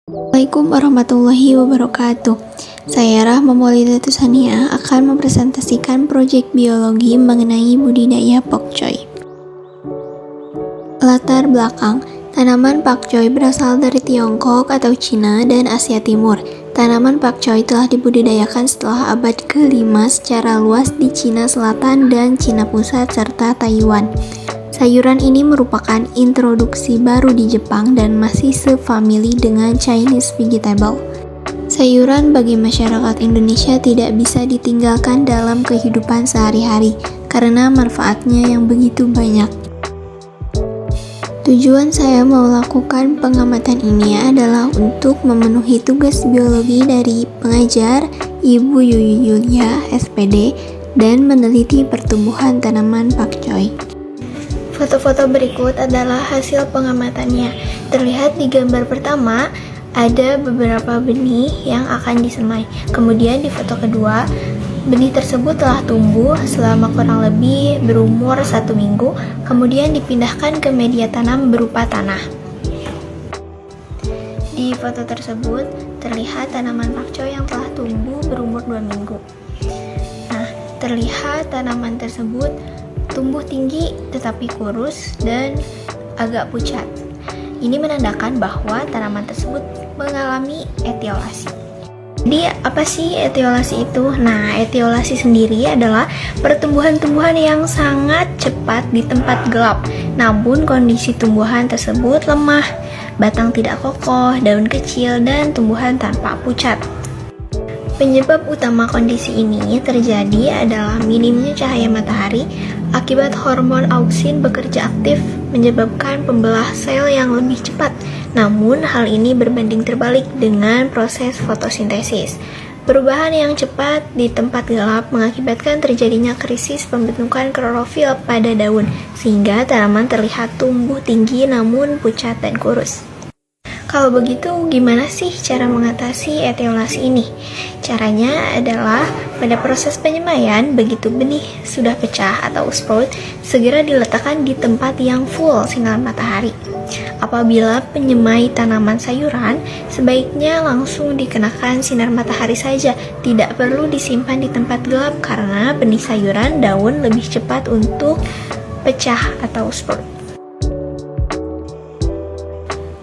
Assalamualaikum warahmatullahi wabarakatuh. Saya Rahma Maulida Tusania akan mempresentasikan proyek biologi mengenai budidaya pokcoy. Latar belakang, tanaman pakcoy berasal dari Tiongkok atau Cina dan Asia Timur. Tanaman pakcoy telah dibudidayakan setelah abad ke-5 secara luas di Cina Selatan dan Cina Pusat serta Taiwan. Sayuran ini merupakan introduksi baru di Jepang dan masih sefamili dengan Chinese vegetable. Sayuran bagi masyarakat Indonesia tidak bisa ditinggalkan dalam kehidupan sehari-hari karena manfaatnya yang begitu banyak. Tujuan saya melakukan pengamatan ini adalah untuk memenuhi tugas biologi dari pengajar Ibu Yuyu Yulia, SPD, dan meneliti pertumbuhan tanaman pakcoy. Foto-foto berikut adalah hasil pengamatannya. Terlihat di gambar pertama, ada beberapa benih yang akan disemai. Kemudian di foto kedua, benih tersebut telah tumbuh selama kurang lebih berumur 1 minggu, kemudian dipindahkan ke media tanam berupa tanah. Di foto tersebut, terlihat tanaman pakcoy yang telah tumbuh berumur 2 minggu. Nah, terlihat tanaman tersebut tumbuh tinggi tetapi kurus dan agak pucat. Ini menandakan bahwa tanaman tersebut mengalami etiolasi. Jadi apa sih etiolasi itu? Nah, etiolasi sendiri adalah pertumbuhan-tumbuhan yang sangat cepat di tempat gelap. Namun kondisi tumbuhan tersebut lemah, batang tidak kokoh, daun kecil, dan tumbuhan tanpa pucat. Penyebab utama kondisi ini terjadi adalah minimnya cahaya matahari akibat hormon auksin bekerja aktif menyebabkan pembelah sel yang lebih cepat. Namun hal ini berbanding terbalik dengan proses fotosintesis. Perubahan yang cepat di tempat gelap mengakibatkan terjadinya krisis pembentukan klorofil pada daun sehingga tanaman terlihat tumbuh tinggi namun pucat dan kurus. Kalau begitu, gimana sih cara mengatasi etiolasi ini? Caranya adalah pada proses penyemaian, begitu benih sudah pecah atau sprout, segera diletakkan di tempat yang full sinar matahari. Apabila penyemai tanaman sayuran, sebaiknya langsung dikenakan sinar matahari saja, tidak perlu disimpan di tempat gelap karena benih sayuran daun lebih cepat untuk pecah atau sprout.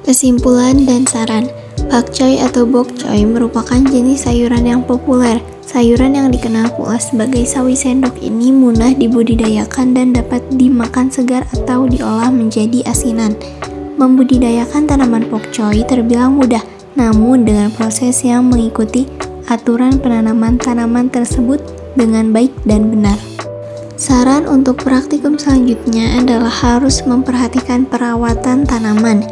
Kesimpulan dan saran, pakcoy atau bokcoy merupakan jenis sayuran yang populer. Sayuran yang dikenal pula sebagai sawi sendok ini mudah dibudidayakan dan dapat dimakan segar atau diolah menjadi asinan. Membudidayakan tanaman pokcoy terbilang mudah, namun dengan proses yang mengikuti aturan penanaman tanaman tersebut dengan baik dan benar. Saran untuk praktikum selanjutnya adalah harus memperhatikan perawatan tanaman.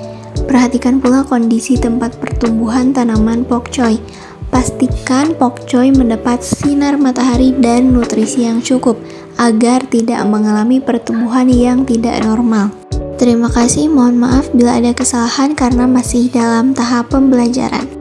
Perhatikan pula kondisi tempat pertumbuhan tanaman pokcoy. Pastikan pokcoy mendapat sinar matahari dan nutrisi yang cukup agar tidak mengalami pertumbuhan yang tidak normal. Terima kasih, mohon maaf bila ada kesalahan karena masih dalam tahap pembelajaran.